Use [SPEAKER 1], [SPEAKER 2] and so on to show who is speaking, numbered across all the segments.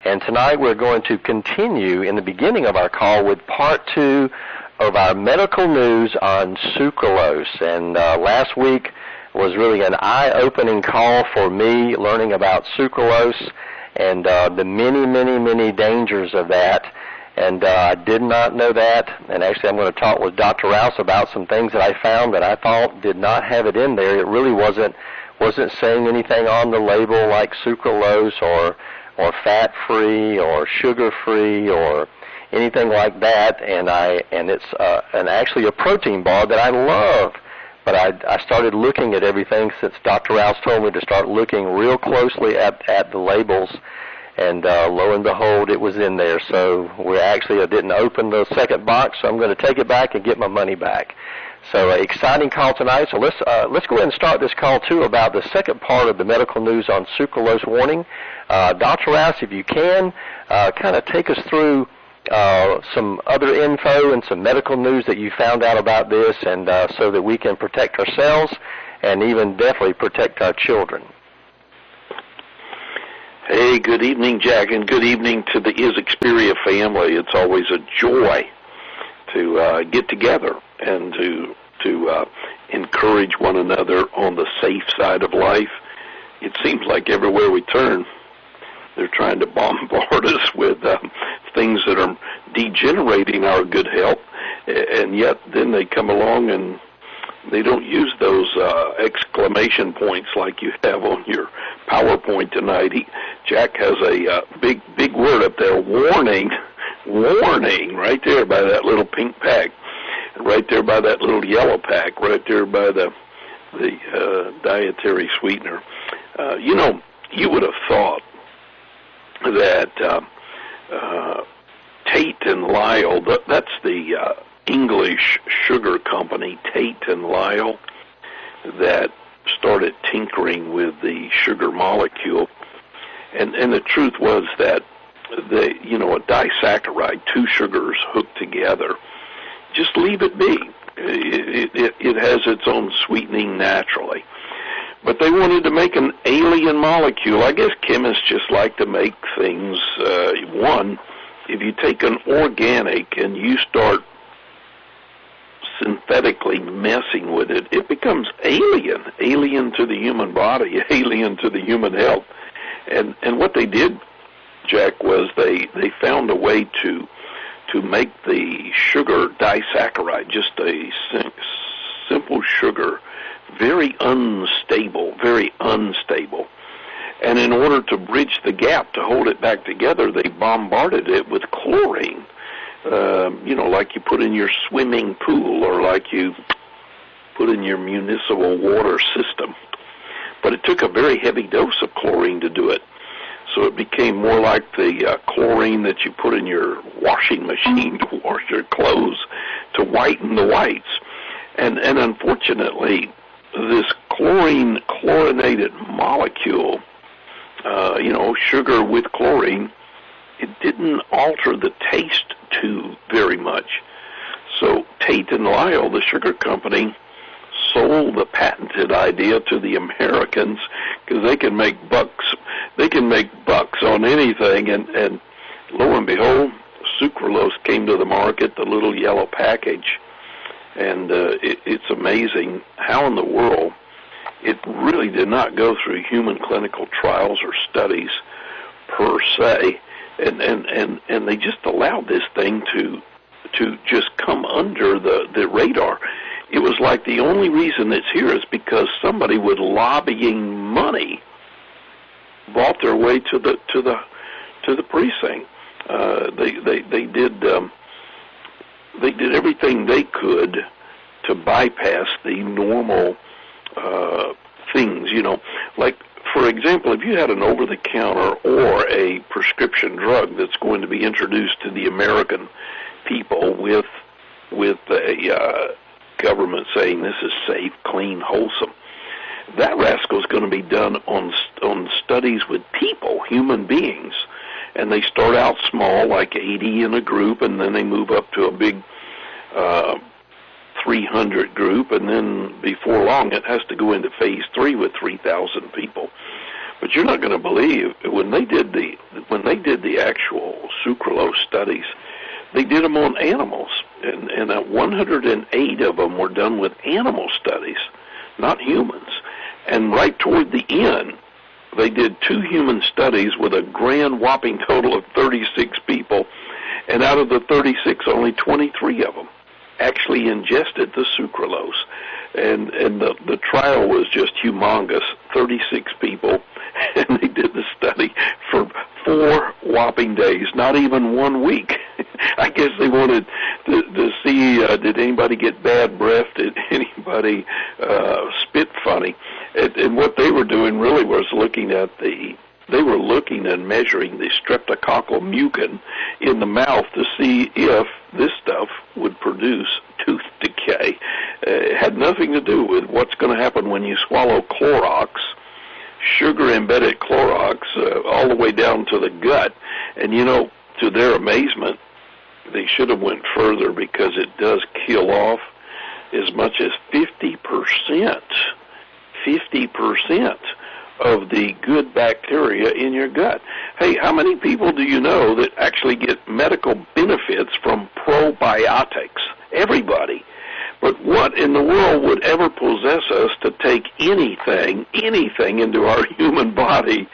[SPEAKER 1] And tonight we're going to continue in the beginning of our call with part 2 of our medical news on sucralose. And last week was really an eye-opening call for me, learning about sucralose and the many dangers of that. And I did not know that. And actually I'm going to talk with Dr. Rouse about some things that I found that I thought did not have it in there. It really wasn't saying anything on the label like sucralose or fat-free or sugar-free or anything like that, and it's actually a protein bar that I love. But I started looking at everything since Dr. Rouse told me to start looking real closely at the labels, and lo and behold, it was in there. So I didn't open the second box, so I'm going to take it back and get my money back. So exciting call tonight. So let's go ahead and start this call, too, about the second part of the medical news on sucralose warning. Dr. Rouse, if you can, kind of take us through some other info and some medical news that you found out about this, and so that we can protect ourselves and even definitely protect our children.
[SPEAKER 2] Hey, good evening, Jack, and good evening to the Xperia family. It's always a joy to get together and to encourage one another on the safe side of life. It seems like everywhere we turn, they're trying to bombard us with things that are degenerating our good health, and yet then they come along and they don't use those exclamation points like you have on your PowerPoint tonight. Jack has a big word up there, warning, right there by that little pink pack, right there by that little yellow pack, right there by the dietary sweetener. You would have thought that Tate and Lyle, that's the English sugar company, Tate and Lyle, that started tinkering with the sugar molecule. And the truth was that a disaccharide, two sugars hooked together, just leave it be. It has its own sweetening naturally. But they wanted to make an alien molecule. I guess chemists just like to make things, if you take an organic and you start synthetically messing with it, it becomes alien to the human body, alien to the human health. And what they did, Jack, was they found a way to make the sugar disaccharide, just a simple sugar, very unstable. And in order to bridge the gap, to hold it back together, they bombarded it with chlorine, like you put in your swimming pool or like you put in your municipal water system. But it took a very heavy dose of chlorine to do it. So it became more like the chlorine that you put in your washing machine to wash your clothes to whiten the whites. And unfortunately, this chlorinated molecule, sugar with chlorine, it didn't alter the taste too very much. So Tate and Lyle, the sugar company, sold the patented idea to the Americans because they can make bucks. They can make bucks on anything, and lo and behold, sucralose came to the market, the little yellow package, and it's amazing how in the world it really did not go through human clinical trials or studies per se, and they just allowed this thing to just come under the radar. It was like the only reason it's here is because somebody with lobbying money brought their way to the precinct. They did everything they could to bypass the normal things. Like for example, if you had an over-the-counter or a prescription drug that's going to be introduced to the American people with a government saying this is safe, clean, wholesome, that rascal is going to be done on studies with people, human beings, and they start out small, like 80 in a group, and then they move up to a big 300 group, and then before long it has to go into phase 3 with 3,000 people. But you're not going to believe when they did the actual sucralose studies, they did them on animals, and 108 of them were done with animal studies, not humans. And right toward the end, they did 2 human studies with a grand whopping total of 36 people, and out of the 36, only 23 of them actually ingested the sucralose. And the trial was just humongous, 36 people, and they did the study for 4 whopping days, not even 1 week. I guess they wanted to see, did anybody get bad breath, did anybody spit funny. And what they were doing really was they were looking and measuring the streptococcal mucin in the mouth to see if this stuff would produce tooth decay. It had nothing to do with what's going to happen when you swallow Clorox, sugar-embedded Clorox, all the way down to the gut. And, to their amazement, they should have went further because it does kill off as much as 50% of the good bacteria in your gut. Hey, how many people do you know that actually get medical benefits from probiotics? Everybody. But what in the world would ever possess us to take anything into our human body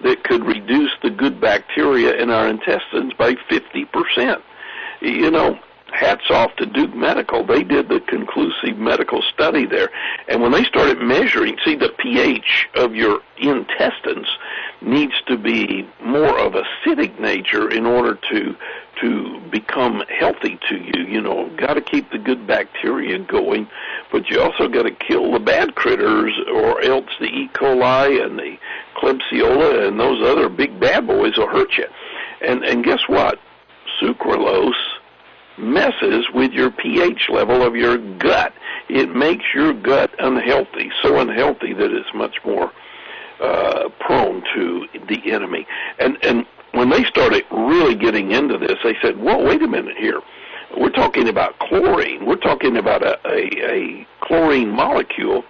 [SPEAKER 2] that could reduce the good bacteria in our intestines by 50%? Hats off to Duke Medical. They did the conclusive medical study there. And when they started measuring, the pH of your intestines needs to be more of acidic nature in order to become healthy to you. Got to keep the good bacteria going, but you also got to kill the bad critters, or else the E. coli and the Klebsiella and those other big bad boys will hurt you. And guess what? Sucralose messes with your pH level of your gut. It makes your gut unhealthy, so unhealthy that it's much more prone to the enemy. And when they started really getting into this, they said, well, wait a minute here. We're talking about chlorine. We're talking about a chlorine molecule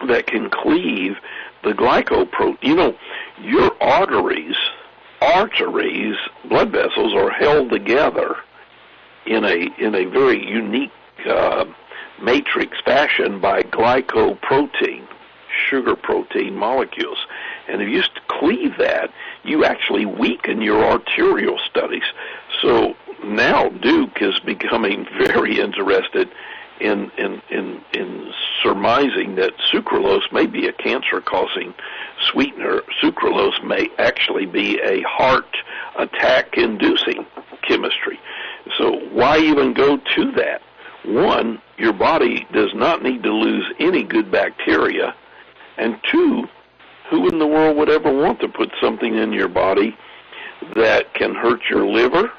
[SPEAKER 2] that can cleave the glycoprotein. Your arteries, blood vessels are held together in a very unique matrix fashion by glycoprotein, sugar protein molecules. And if you cleave that, you actually weaken your arterial studies. So now Duke is becoming very interested in surmising that sucralose may be a cancer-causing sweetener. Sucralose may actually be a heart attack-inducing chemistry. So why even go to that? One, your body does not need to lose any good bacteria. And two, who in the world would ever want to put something in your body that can hurt your liver,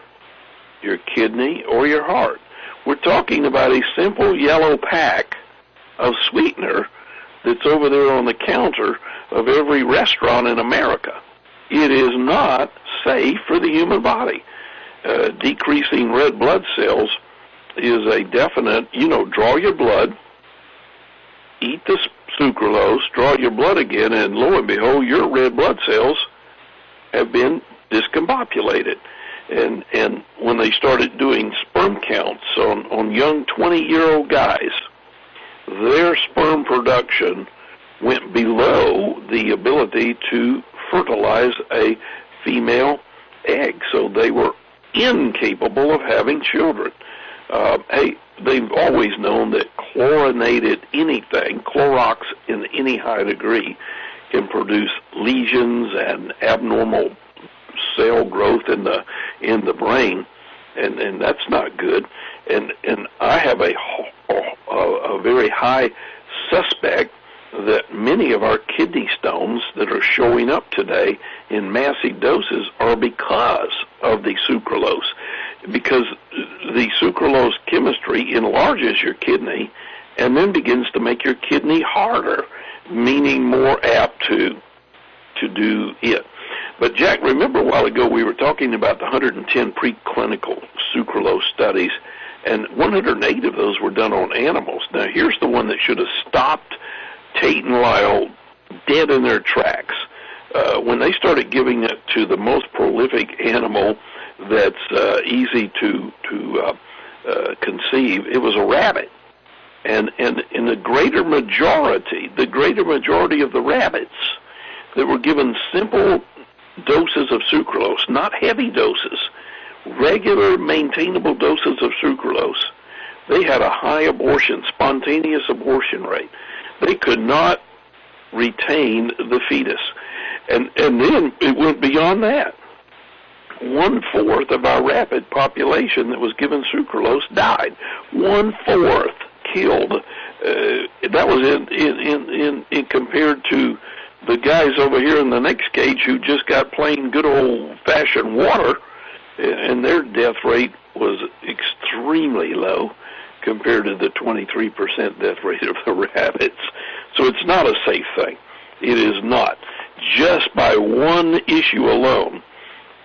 [SPEAKER 2] your kidney, or your heart? We're talking about a simple yellow pack of sweetener that's over there on the counter of every restaurant in America. It is not safe for the human body. Decreasing red blood cells is a definite, draw your blood, eat the sucralose, draw your blood again, and lo and behold, your red blood cells have been discombobulated. And when they started doing sperm counts on young 20-year-old guys, their sperm production went below the ability to fertilize a female egg. So they were incapable of having children. They've always known that chlorinated anything, Clorox in any high degree, can produce lesions and abnormal cell growth in the brain, and that's not good. And I have a very high suspect that many of our kidney stones that are showing up today in massive doses are because of the sucralose, because the sucralose chemistry enlarges your kidney and then begins to make your kidney harder, meaning more apt to do it. But Jack, remember a while ago we were talking about the 110 preclinical sucralose studies, and 108 of those were done on animals. Now here's the one that should have stopped Tate and Lyle dead in their tracks. when they started giving it to the most prolific animal that's easy to conceive, it was a rabbit. And in the greater majority of the rabbits that were given simple doses of sucralose, not heavy doses, regular maintainable doses of sucralose, they had a high spontaneous abortion rate. They could not retain the fetus. And then it went beyond that. 1/4 of our rabbit population that was given sucralose died. 1/4 killed. That was in compared to the guys over here in the next cage who just got plain good old-fashioned water, and their death rate was extremely low compared to the 23% death rate of the rabbits. So it's not a safe thing. It is not. Just by one issue alone,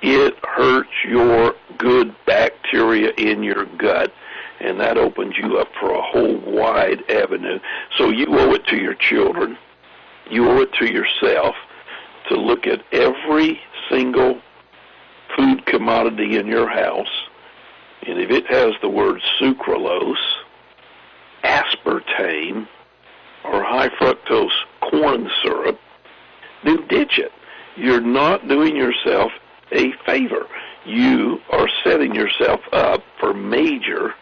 [SPEAKER 2] it hurts your good bacteria in your gut, and that opens you up for a whole wide avenue. So you owe it to your children, you owe it to yourself to look at every single food commodity in your house, and if it has the word sucralose, aspartame, or high fructose corn syrup, then ditch it. You're not doing yourself a favor. You are setting yourself up for major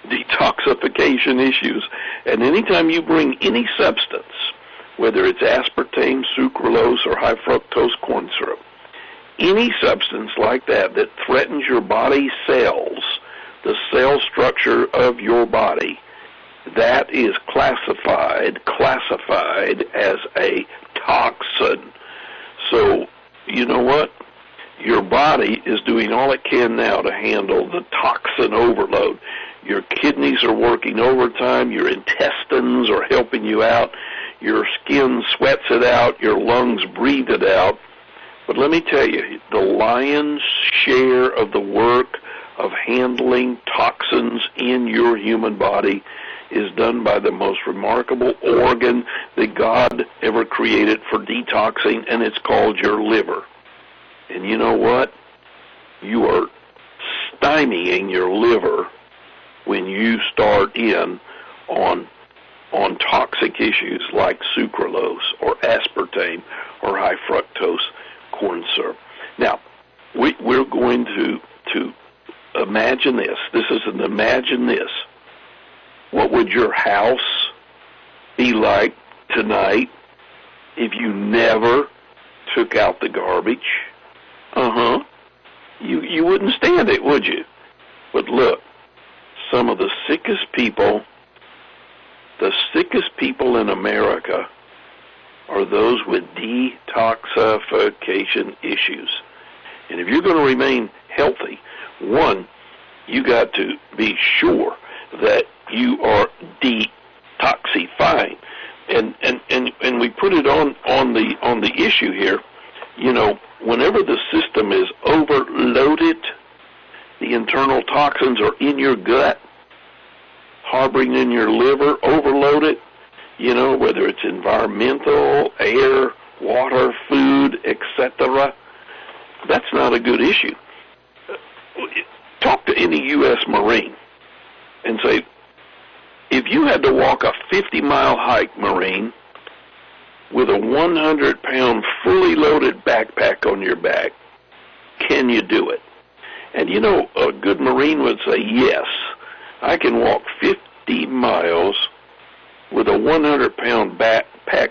[SPEAKER 2] detoxification issues. And anytime you bring any substance, whether it's aspartame, sucralose, or high fructose corn syrup, any substance like that that threatens your body cells, the cell structure of your body, that is classified as a toxin. So, you know what? Your body is doing all it can now to handle the toxin overload. Your kidneys are working overtime. Your intestines are helping you out. Your skin sweats it out. Your lungs breathe it out. But let me tell you, the lion's share of the work of handling toxins in your human body is done by the most remarkable organ that God ever created for detoxing, and it's called your liver. And you know what? You are stymieing your liver when you start in on toxic issues like sucralose or aspartame or high fructose corn syrup. Now, we're going to imagine this. This is an imagine this. What would your house be like tonight if you never took out the garbage? You wouldn't stand it, would you? But look, some of the sickest people in America are those with detoxification issues. And if you're going to remain healthy, one, you got to be sure that you are detoxifying. And we put it on the issue here. You know, whenever the system is overloaded, the internal toxins are in your gut, harboring in your liver, overloaded, you know, whether it's environmental, air, water, food, etc. That's not a good issue. Talk to any U.S. Marine and say, if you had to walk a 50-mile hike, Marine, with a 100-pound fully loaded backpack on your back, can you do it? And you know, a good Marine would say, yes, I can walk 50 miles with a 100-pound backpack,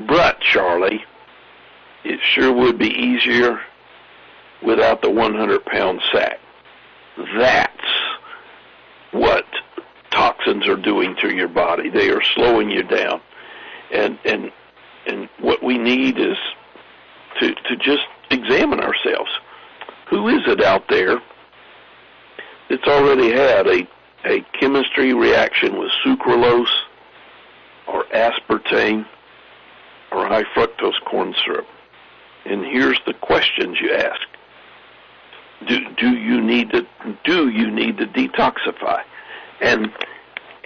[SPEAKER 2] but, Charlie, it sure would be easier without the 100-pound sack. That's what toxins are doing to your body. They are slowing you down. And what we need is to just examine ourselves. Who is it out there that's already had a chemistry reaction with sucralose or aspartame or high fructose corn syrup? And here's the questions you ask. Do you need to detoxify? And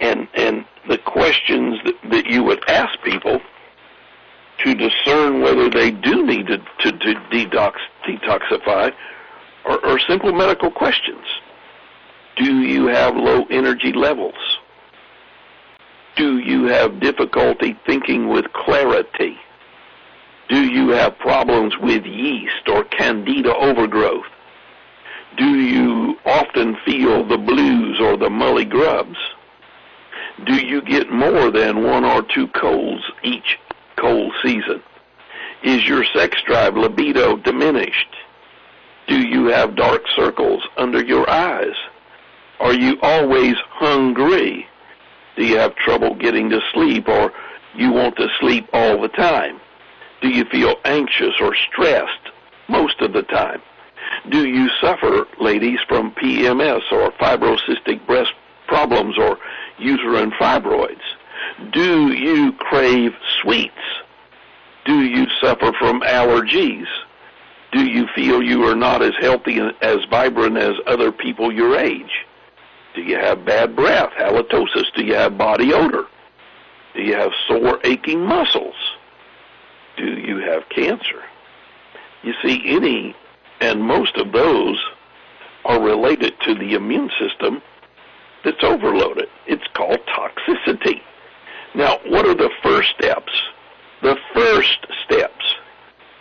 [SPEAKER 2] the questions that you would ask people to discern whether they do need to detoxify are simple medical questions. Do you have low energy levels? Do you have difficulty thinking with clarity? Do you have problems with yeast or candida overgrowth? Do you often feel the blues or the mully grubs? Do you get more than 1 or 2 colds each cold season? Is your sex drive libido diminished? Do you have dark circles under your eyes? Are you always hungry? Do you have trouble getting to sleep, or you want to sleep all the time? Do you feel anxious or stressed most of the time? Do you suffer, ladies, from PMS or fibrocystic breast problems or uterine fibroids? Do you crave sweets? Do you suffer from allergies? Do you feel you are not as healthy, as vibrant as other people your age? Do you have bad breath, halitosis? Do you have body odor? Do you have sore, aching muscles? Do you have cancer? You see, any and most of those are related to the immune system that's overloaded. It's called toxicity. Now, what are the first steps? The first steps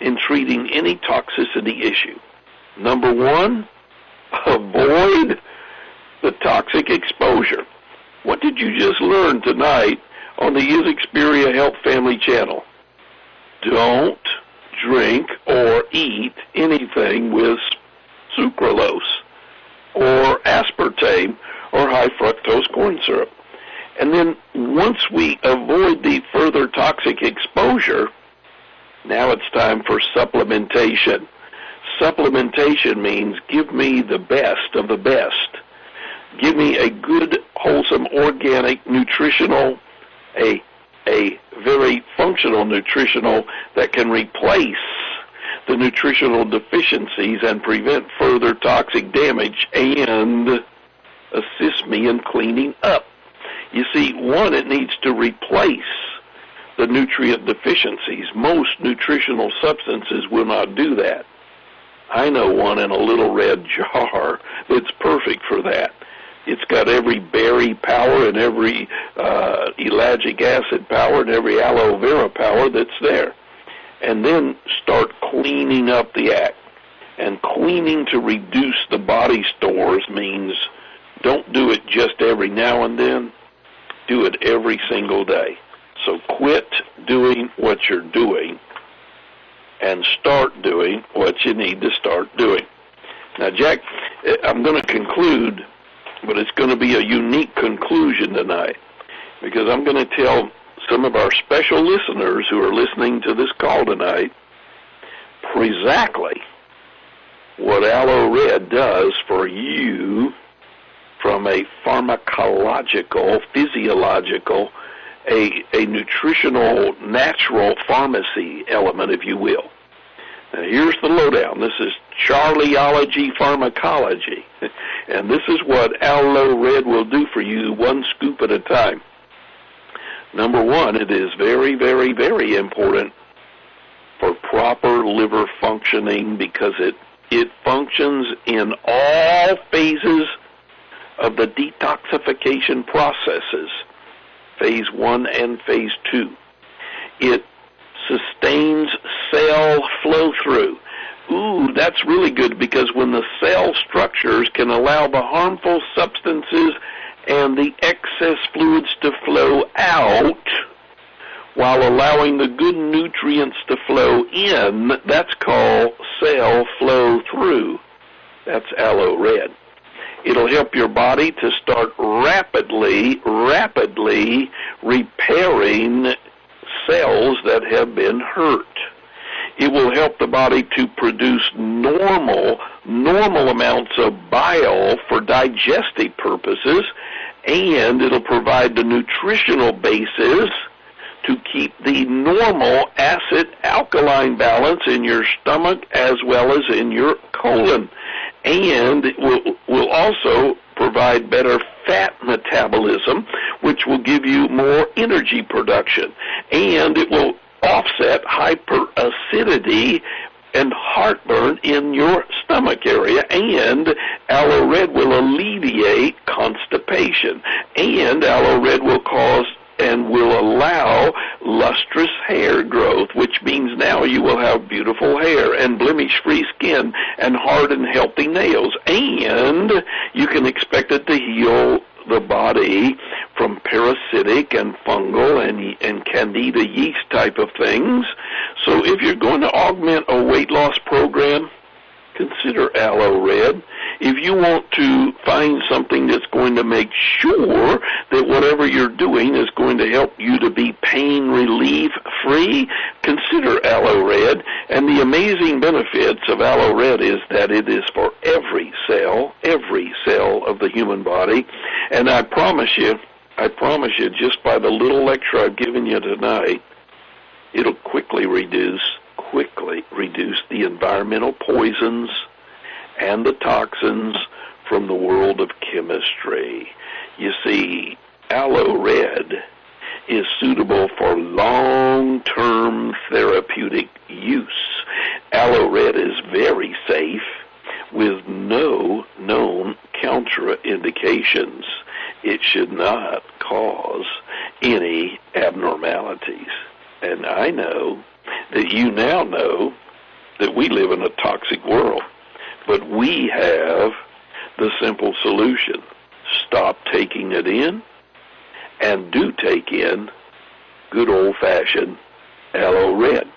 [SPEAKER 2] in treating any toxicity issue. Number 1, avoid the toxic exposure. What did you just learn tonight on the Is Xperia Health Family Channel? Don't drink or eat anything with sucralose or aspartame or high fructose corn syrup. And then once we avoid the further toxic exposure, now it's time for supplementation. Supplementation means give me the best of the best. Give me a good, wholesome, organic, nutritional, a very functional nutritional that can replace the nutritional deficiencies and prevent further toxic damage and assist me in cleaning up. You see, 1, it needs to replace the nutrient deficiencies. Most nutritional substances will not do that. I know one in a little red jar that's perfect for that. It's got every berry power and every ellagic acid power and every aloe vera power that's there. And then start cleaning up the act. And cleaning to reduce the body stores means don't do it just every now and then. Do it every single day. So quit doing what you're doing and start doing what you need to start doing. Now, Jack, I'm going to conclude, but it's going to be a unique conclusion tonight because I'm going to tell some of our special listeners who are listening to this call tonight exactly what Aloe Red does for you from a pharmacological, physiological, a nutritional, natural pharmacy element, if you will. Now, here's the lowdown. This is Charlieology pharmacology. And this is what Aloe Red will do for you, 1 scoop at a time. Number 1, it is very, very, very important for proper liver functioning because it functions in all phases of the detoxification processes, phase 1 and phase 2. It sustains cell flow through. Ooh, that's really good because when the cell structures can allow the harmful substances and the excess fluids to flow out while allowing the good nutrients to flow in, that's called cell flow through. That's Aloe Red. It'll help your body to start rapidly repairing cells that have been hurt. It will help the body to produce normal amounts of bile for digestive purposes, and it'll provide the nutritional basis to keep the normal acid-alkaline balance in your stomach as well as in your colon. And it will also provide better fat metabolism, which will give you more energy production. And it will offset hyperacidity and heartburn in your stomach area, and aloe red will alleviate constipation, and aloe red will cause and will allow lustrous hair growth, which means now you will have beautiful hair and blemish-free skin and hard and healthy nails, and you can expect it to heal the body from parasitic and fungal and candida yeast type of things. So if you're going to augment a weight loss program, consider aloe red. If you want to find something that's going to make sure that whatever you're doing is going to help you to be pain relief free, consider aloe red. And the amazing benefits of aloe red is that it is for every cell of the human body. And I promise you, just by the little lecture I've given you tonight, it'll quickly reduce the environmental poisons and the toxins from the world of chemistry. You see, aloe red is suitable for long-term therapeutic use. Aloe red is very safe with no known contraindications. It should not cause any abnormalities. And I know that you now know that we live in a toxic world, but we have the simple solution. Stop taking it in and do take in good old-fashioned aloe red.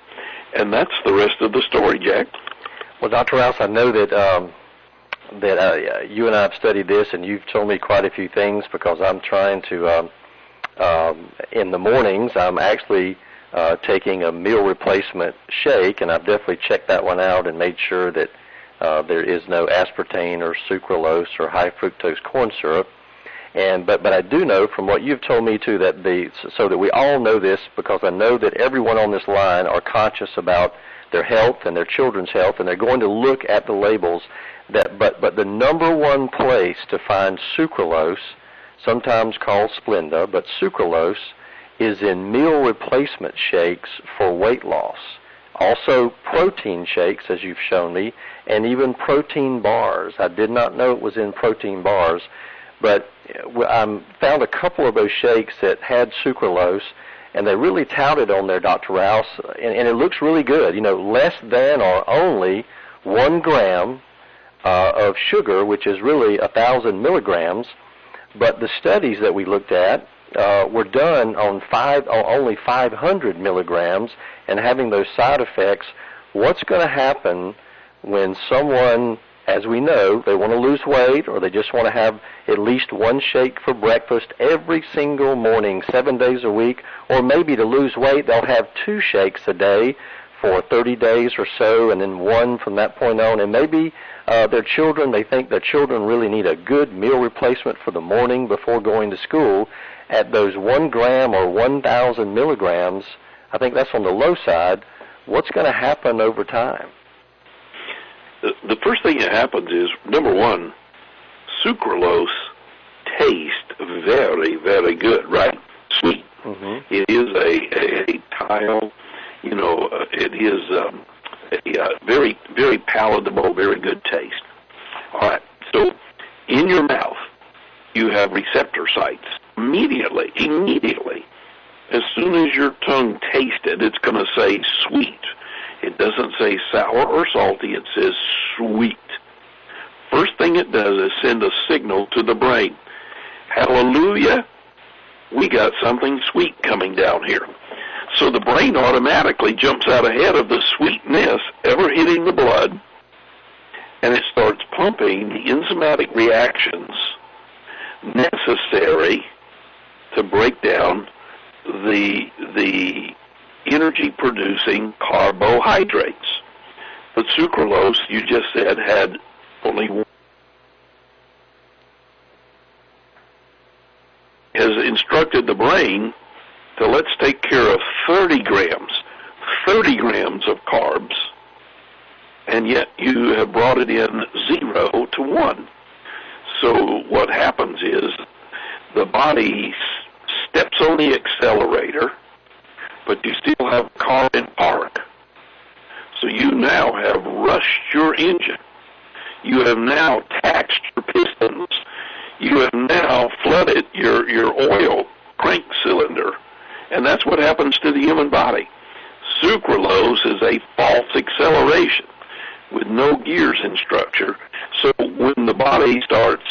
[SPEAKER 2] And that's the rest of the story, Jack.
[SPEAKER 1] Well, Dr. Rouse, I know that you and I have studied this, and you've told me quite a few things, because I'm trying to, in the mornings, I'm actually taking a meal replacement shake, and I've definitely checked that one out and made sure that there is no aspartame or sucralose or high fructose corn syrup. But I do know from what you've told me too so that we all know this, because I know that everyone on this line are conscious about their health and their children's health, and they're going to look at the labels. But the number one place to find sucralose, sometimes called Splenda, but sucralose, is in meal replacement shakes for weight loss. Also protein shakes, as you've shown me, and even protein bars. I did not know it was in protein bars, but I found a couple of those shakes that had sucralose, and they really touted on there, Dr. Rouse, and it looks really good. You know, less than or only 1 gram of sugar, which is really 1,000 milligrams, but the studies that we looked at were done on only 500 milligrams, and having those side effects. What's going to happen when someone, as we know, they want to lose weight, or they just want to have at least one shake for breakfast every single morning, 7 days a week, or maybe to lose weight, they'll have 2 shakes a day for 30 days or so, and then 1 from that point on, and maybe their children, they think their children really need a good meal replacement for the morning before going to school. At those 1 gram or 1,000 milligrams, I think that's on the low side. What's going to happen over time?
[SPEAKER 2] The first thing that happens is, number one, sucralose tastes very, very good, right? Sweet. Mm-hmm. It is a tile, it is a very, very palatable, very good taste. All right, so in your mouth, you have receptor sites. Immediately, as soon as your tongue tastes it, it's going to say sweet. It doesn't say sour or salty, it says sweet. First thing it does is send a signal to the brain. Hallelujah, we got something sweet coming down here. So the brain automatically jumps out ahead of the sweetness ever hitting the blood, and it starts pumping the enzymatic reactions necessary to break down the energy-producing carbohydrates. But sucralose, you just said, had only one. Has instructed the brain to let's take care of 30 grams of carbs, and yet you have brought it in 0 to 1. So what happens is the body steps on the accelerator, but you still have a car in park. So you now have rushed your engine. You have now taxed your pistons. You have now flooded your oil crank cylinder. And that's what happens to the human body. Sucralose is a false acceleration with no gears in structure. So when the body starts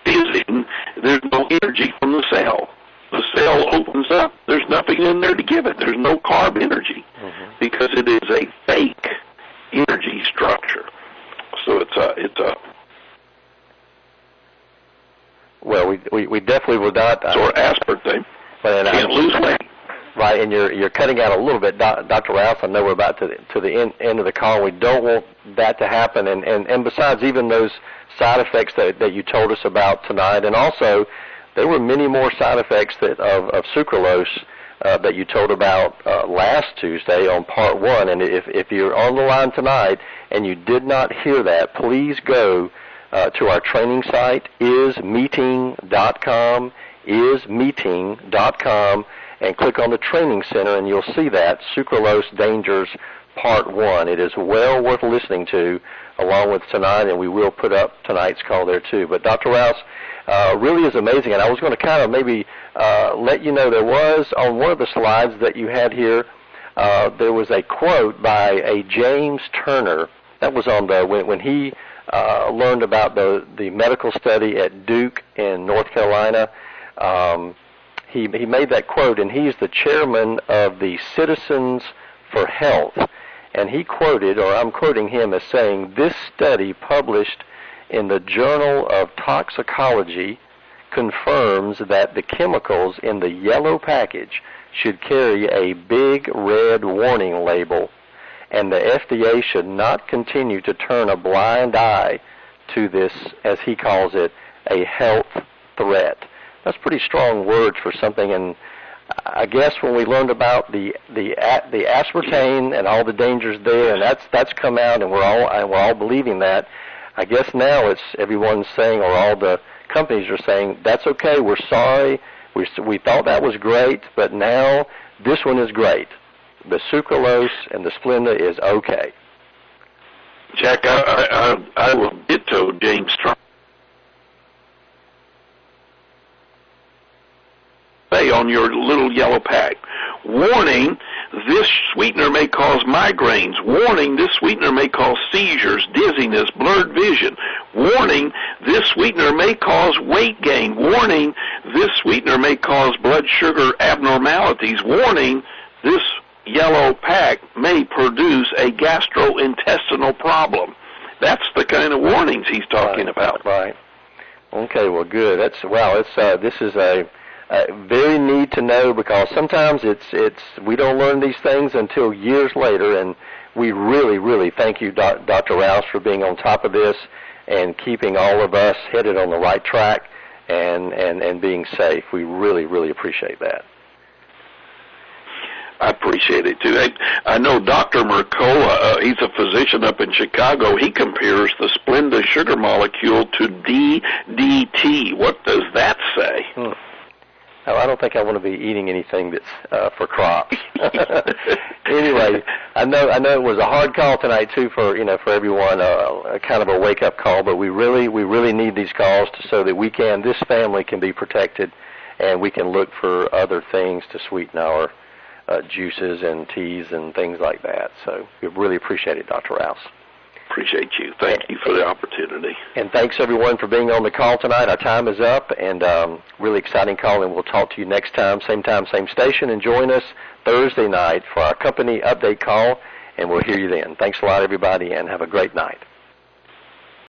[SPEAKER 2] fizzing, there's no energy from the cell. The cell opens up. There's nothing in there to give it. There's no carb energy because it is a fake energy structure. So it's a.
[SPEAKER 1] Well, we definitely will not.
[SPEAKER 2] Or aspartame. Can't lose weight.
[SPEAKER 1] Right, and you're cutting out a little bit, Dr. Rouse. I know we're about to the end of the call. We don't want that to happen. And besides, even those side effects that you told us about tonight, and also there were many more side effects of sucralose that you told about last Tuesday on part 1. And if you're on the line tonight and you did not hear that, please go to our training site, ismeeting.com, ismeeting.com, and click on the training center, and you'll see that, Sucralose Dangers Part 1. It is well worth listening to along with tonight, and we will put up tonight's call there too. But Dr. Rouse, really is amazing, and I was going to kind of maybe let you know there was, on one of the slides that you had here, there was a quote by a James Turner. That was on the, when he learned about the medical study at Duke in North Carolina. He made that quote, and he's the chairman of the Citizens for Health. And he quoted, or I'm quoting him as saying, this study published in the Journal of Toxicology confirms that the chemicals in the yellow package should carry a big red warning label, and the FDA should not continue to turn a blind eye to this, as he calls it, a health threat. That's pretty strong words for something, and I guess when we learned about the aspartame and all the dangers there, and that's come out, and we're all believing that. I guess now it's everyone's saying, or all the companies are saying, that's okay. We're sorry. We thought that was great, but now this one is great. The sucralose and the Splenda is okay.
[SPEAKER 2] Jack, I will ditto James Trump. Say on your little yellow pack, warning, this sweetener may cause migraines. Warning, this sweetener may cause seizures, dizziness, blurred vision. Warning, this sweetener may cause weight gain. Warning, this sweetener may cause blood sugar abnormalities. Warning, this yellow pack may produce a gastrointestinal problem. That's the kind of warnings he's talking about.
[SPEAKER 1] Right. Okay, well, good. This is a very need to know, because sometimes it's we don't learn these things until years later, and we really thank you, Dr. Rouse, for being on top of this and keeping all of us headed on the right track and being safe. We really appreciate that.
[SPEAKER 2] I appreciate it, too. I know Dr. Mercola, he's a physician up in Chicago. He compares the Splenda sugar molecule to DDT. What does that say?
[SPEAKER 1] Oh, I don't think I want to be eating anything that's for crops. Anyway, I know it was a hard call tonight too for everyone, a kind of a wake up call. But we really need these calls so that this family can be protected, and we can look for other things to sweeten our juices and teas and things like that. So we really appreciate it, Dr. Rouse.
[SPEAKER 2] Appreciate you. Thank you for the opportunity.
[SPEAKER 1] And thanks, everyone, for being on the call tonight. Our time is up, and really exciting call, and we'll talk to you next time, same station, and join us Thursday night for our company update call, and we'll hear you then. Thanks a lot, everybody, and have a great night.